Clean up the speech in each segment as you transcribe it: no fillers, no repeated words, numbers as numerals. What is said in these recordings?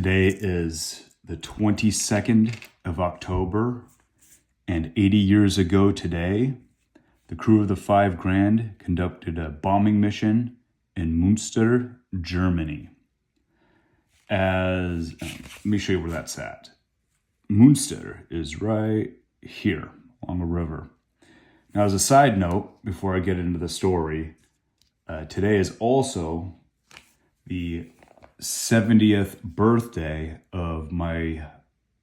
Today is the 22nd of October, and 80 years ago today, the crew of the Five Grand conducted a bombing mission in Münster, Germany. Let me show you where that's at. Münster is right here along the river. Now, as a side note, before I get into the story, today is also the 70th birthday of my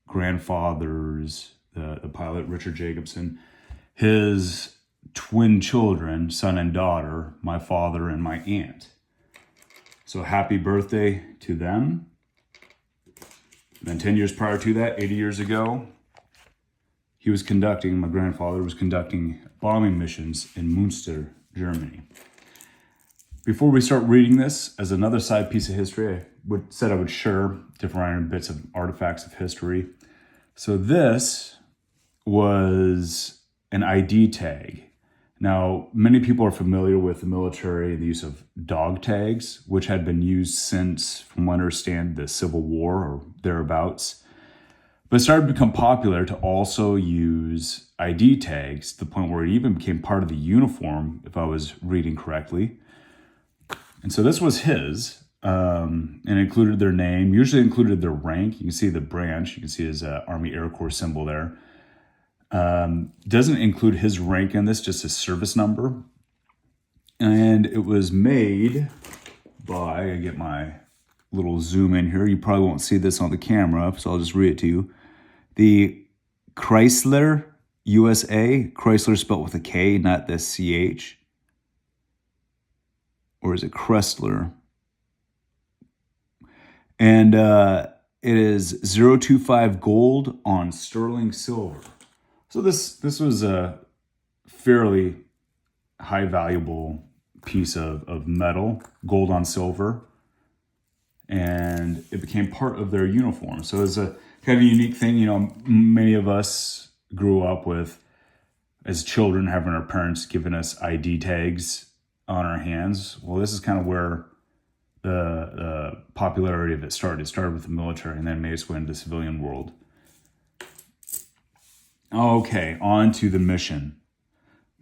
grandfather's, the pilot, Richard Jacobson, his twin children, son and daughter, my father and my aunt. So happy birthday to them. Then 10 years prior to that, 80 years ago, my grandfather was conducting bombing missions in Münster, Germany. Before we start reading this, as another side piece of history, I said I would share different random bits of artifacts of history. So this was an ID tag. Now, many people are familiar with the military, the use of dog tags, which had been used since, from what I understand, the Civil War or thereabouts. But it started to become popular to also use ID tags to the point where it even became part of the uniform, if I was reading correctly. And so this was his, and included their name, usually included their rank. You can see the branch, you can see his Army Air Corps symbol there. Doesn't include his rank in this, just his service number. And it was made by, I get my little zoom in here. You probably won't see this on the camera, so I'll just read it to you. The Chrysler USA, Chrysler spelled with a K, not the CH. Or is it Chrysler? And it is 025 gold on sterling silver. So this was a fairly high valuable piece of metal, gold on silver, and it became part of their uniform. So it's a kind of a unique thing. You know, many of us grew up with, as children, having our parents giving us ID tags on our hands. Well, this is kind of where the popularity of it started. It started with the military and then made its way into the civilian world. Okay, on to the mission.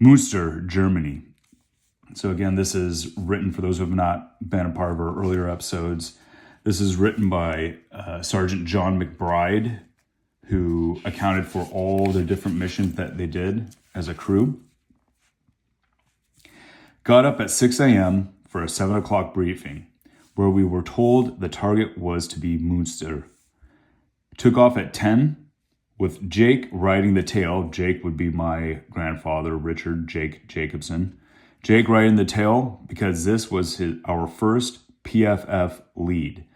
Münster, Germany. So again, this is written, for those who have not been a part of our earlier episodes, this is written by Sergeant John McBride, who accounted for all the different missions that they did as a crew. Got up at 6 a.m. for a 7 o'clock briefing, where we were told the target was to be Münster. Took off at 10, with Jake riding the tail. Jake would be my grandfather, Richard Jacobson. Jake riding the tail because this was our first PFF lead.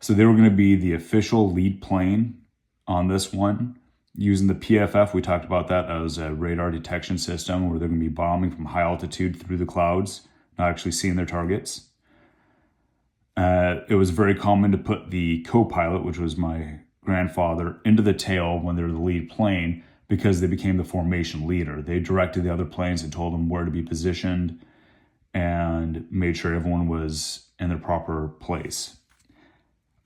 So they were going to be the official lead plane on this one. Using the PFF, we talked about that. That was a radar detection system where they're going to be bombing from high altitude through the clouds, not actually seeing their targets. It was very common to put the co-pilot, which was my grandfather, into the tail when they're the lead plane because they became the formation leader. They directed the other planes and told them where to be positioned and made sure everyone was in their proper place.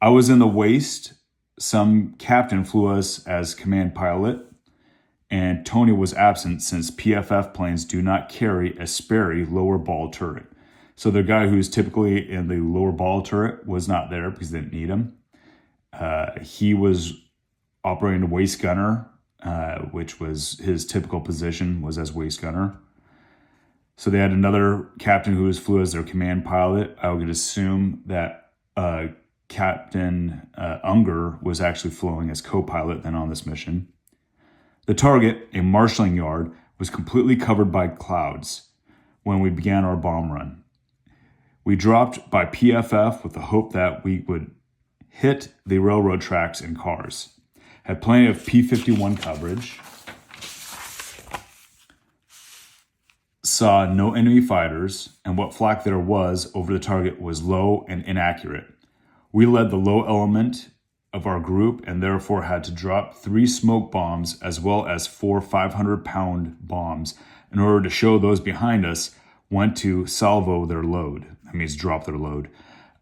I was in the waist. Some captain flew us as command pilot, and Tony was absent since PFF planes do not carry a Sperry lower ball turret. So the guy who's typically in the lower ball turret was not there because they didn't need him. He was operating a waist gunner, which was his typical position, was as waist gunner. So they had another captain who flew as their command pilot. I would assume that Captain Unger was actually flowing as co-pilot then on this mission. The target, a marshaling yard, was completely covered by clouds when we began our bomb run. We dropped by PFF with the hope that we would hit the railroad tracks and cars. Had plenty of P-51 coverage. Saw no enemy fighters, and what flak there was over the target was low and inaccurate. We led the low element of our group and therefore had to drop 3 smoke bombs as well as 4 500-pound bombs in order to show those behind us when to salvo their load. That means drop their load.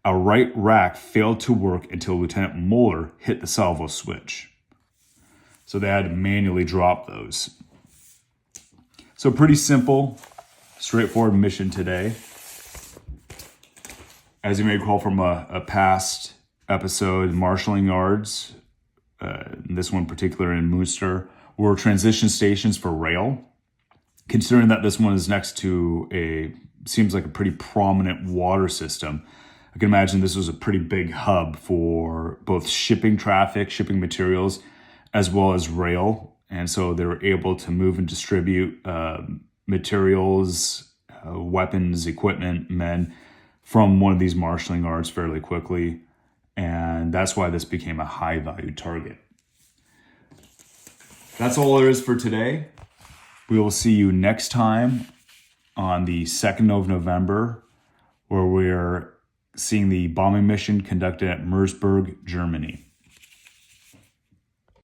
A right rack failed to work until Lieutenant Moeller hit the salvo switch. So they had to manually drop those. So pretty simple, straightforward mission today. As you may recall from a past episode, marshaling yards, this one in particular in Münster, were transition stations for rail. Considering that this one is next to seems like a pretty prominent water system, I can imagine this was a pretty big hub for both shipping traffic, shipping materials, as well as rail. And so they were able to move and distribute materials, weapons, equipment, men from one of these marshaling yards fairly quickly. And that's why this became a high value target. That's all there is for today. We will see you next time on the 2nd of November, where we're seeing the bombing mission conducted at Münster, Germany.